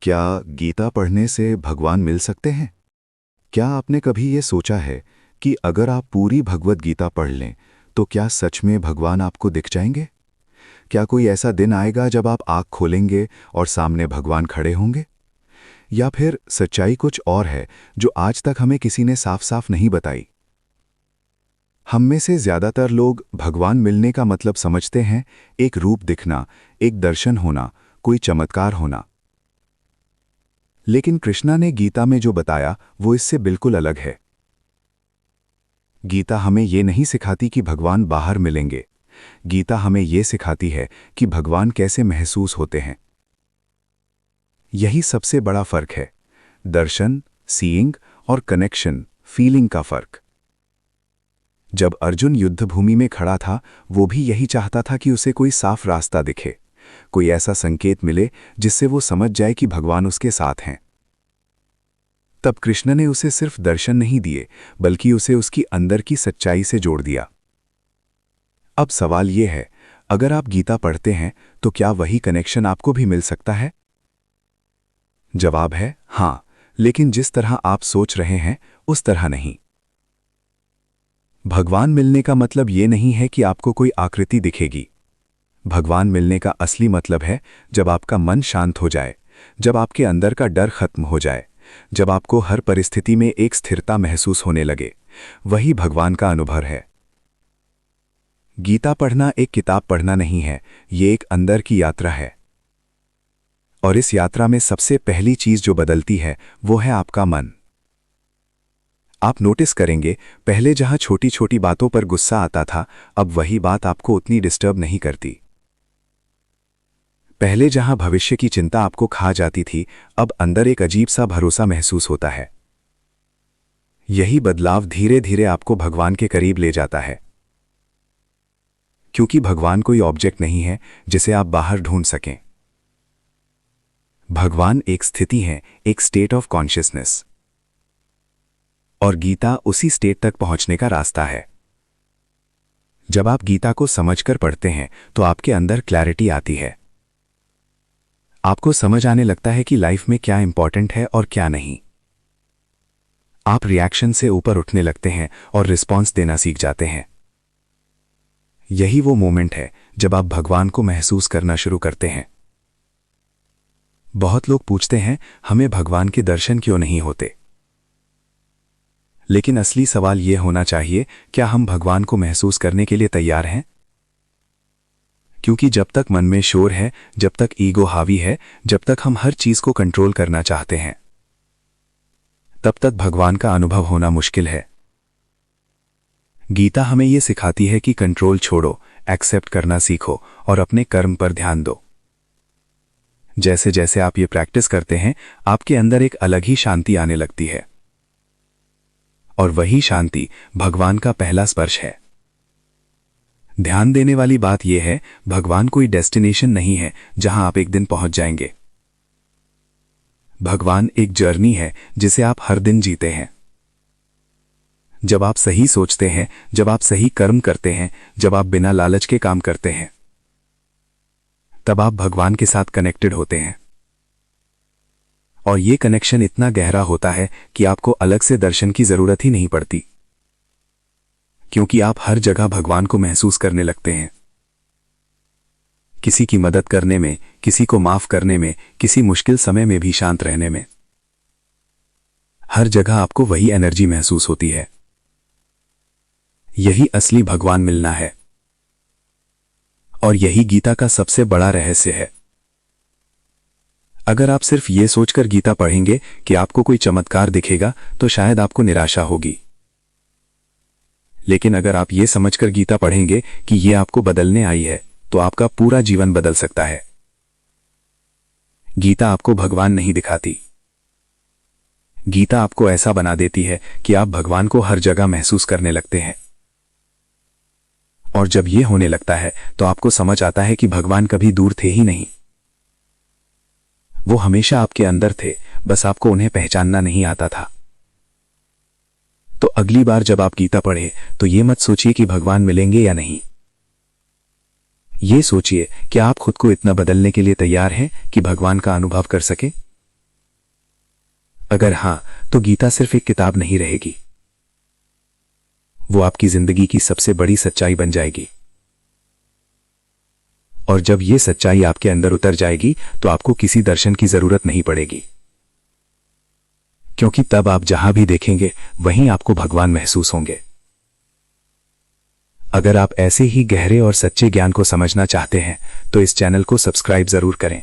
क्या गीता पढ़ने से भगवान मिल सकते हैं? क्या आपने कभी ये सोचा है कि अगर आप पूरी भगवत गीता पढ़ लें तो क्या सच में भगवान आपको दिख जाएंगे? क्या कोई ऐसा दिन आएगा जब आप आँख खोलेंगे और सामने भगवान खड़े होंगे? या फिर सच्चाई कुछ और है जो आज तक हमें किसी ने साफ साफ नहीं बताई? हम में से ज़्यादातर लोग भगवान मिलने का मतलब समझते हैं एक रूप दिखना, एक दर्शन होना, कोई चमत्कार होना। लेकिन कृष्णा ने गीता में जो बताया वो इससे बिल्कुल अलग है। गीता हमें ये नहीं सिखाती कि भगवान बाहर मिलेंगे। गीता हमें ये सिखाती है कि भगवान कैसे महसूस होते हैं। यही सबसे बड़ा फर्क है, दर्शन, सीइंग और कनेक्शन, फीलिंग का फर्क। जब अर्जुन युद्धभूमि में खड़ा था, वो भी यही चाहता था कि उसे कोई साफ रास्ता दिखे, कोई ऐसा संकेत मिले जिससे वो समझ जाए कि भगवान उसके साथ हैं। तब कृष्ण ने उसे सिर्फ दर्शन नहीं दिए, बल्कि उसे उसकी अंदर की सच्चाई से जोड़ दिया। अब सवाल ये है, अगर आप गीता पढ़ते हैं तो क्या वही कनेक्शन आपको भी मिल सकता है? जवाब है हाँ, लेकिन जिस तरह आप सोच रहे हैं उस तरह नहीं। भगवान मिलने का मतलब ये नहीं है कि आपको कोई आकृति दिखेगी। भगवान मिलने का असली मतलब है जब आपका मन शांत हो जाए, जब आपके अंदर का डर खत्म हो जाए, जब आपको हर परिस्थिति में एक स्थिरता महसूस होने लगे, वही भगवान का अनुभव है। गीता पढ़ना एक किताब पढ़ना नहीं है, ये एक अंदर की यात्रा है। और इस यात्रा में सबसे पहली चीज जो बदलती है वो है आपका मन। आप नोटिस करेंगे, पहले जहां छोटी छोटी बातों पर गुस्सा आता था, अब वही बात आपको उतनी डिस्टर्ब नहीं करती। पहले जहां भविष्य की चिंता आपको खा जाती थी, अब अंदर एक अजीब सा भरोसा महसूस होता है। यही बदलाव धीरे धीरे आपको भगवान के करीब ले जाता है। क्योंकि भगवान कोई ऑब्जेक्ट नहीं है जिसे आप बाहर ढूंढ सकें। भगवान एक स्थिति है, एक स्टेट ऑफ कॉन्शियसनेस। और गीता उसी स्टेट तक पहुंचने का रास्ता है। जब आप गीता को समझकर पढ़ते हैं तो आपके अंदर क्लैरिटी आती है। आपको समझ आने लगता है कि लाइफ में क्या इंपॉर्टेंट है और क्या नहीं। आप रिएक्शन से ऊपर उठने लगते हैं और रिस्पॉन्स देना सीख जाते हैं। यही वो मोमेंट है जब आप भगवान को महसूस करना शुरू करते हैं। बहुत लोग पूछते हैं, हमें भगवान के दर्शन क्यों नहीं होते? लेकिन असली सवाल यह होना चाहिए, क्या हम भगवान को महसूस करने के लिए तैयार हैं? क्योंकि जब तक मन में शोर है, जब तक ईगो हावी है, जब तक हम हर चीज को कंट्रोल करना चाहते हैं, तब तक भगवान का अनुभव होना मुश्किल है। गीता हमें यह सिखाती है कि कंट्रोल छोड़ो, एक्सेप्ट करना सीखो और अपने कर्म पर ध्यान दो। जैसे जैसे आप ये प्रैक्टिस करते हैं, आपके अंदर एक अलग ही शांति आने लगती है। और वही शांति भगवान का पहला स्पर्श है। ध्यान देने वाली बात यह है, भगवान कोई डेस्टिनेशन नहीं है जहां आप एक दिन पहुंच जाएंगे। भगवान एक जर्नी है जिसे आप हर दिन जीते हैं। जब आप सही सोचते हैं, जब आप सही कर्म करते हैं, जब आप बिना लालच के काम करते हैं, तब आप भगवान के साथ कनेक्टेड होते हैं। और ये कनेक्शन इतना गहरा होता है कि आपको अलग से दर्शन की जरूरत ही नहीं पड़ती, क्योंकि आप हर जगह भगवान को महसूस करने लगते हैं। किसी की मदद करने में, किसी को माफ करने में, किसी मुश्किल समय में भी शांत रहने में, हर जगह आपको वही एनर्जी महसूस होती है। यही असली भगवान मिलना है। और यही गीता का सबसे बड़ा रहस्य है। अगर आप सिर्फ ये सोचकर गीता पढ़ेंगे कि आपको कोई चमत्कार दिखेगा, तो शायद आपको निराशा होगी। लेकिन अगर आप ये समझकर गीता पढ़ेंगे कि ये आपको बदलने आई है, तो आपका पूरा जीवन बदल सकता है। गीता आपको भगवान नहीं दिखाती। गीता आपको ऐसा बना देती है कि आप भगवान को हर जगह महसूस करने लगते हैं। और जब यह होने लगता है तो आपको समझ आता है कि भगवान कभी दूर थे ही नहीं। वो हमेशा आपके अंदर थे, बस आपको उन्हें पहचानना नहीं आता था। तो अगली बार जब आप गीता पढ़े तो ये मत सोचिए कि भगवान मिलेंगे या नहीं। ये सोचिए कि आप खुद को इतना बदलने के लिए तैयार हैं कि भगवान का अनुभव कर सके। अगर हां, तो गीता सिर्फ एक किताब नहीं रहेगी, वो आपकी जिंदगी की सबसे बड़ी सच्चाई बन जाएगी। और जब ये सच्चाई आपके अंदर उतर जाएगी तो आपको किसी दर्शन की जरूरत नहीं पड़ेगी, क्योंकि तब आप जहां भी देखेंगे वहीं आपको भगवान महसूस होंगे। अगर आप ऐसे ही गहरे और सच्चे ज्ञान को समझना चाहते हैं तो इस चैनल को सब्सक्राइब जरूर करें।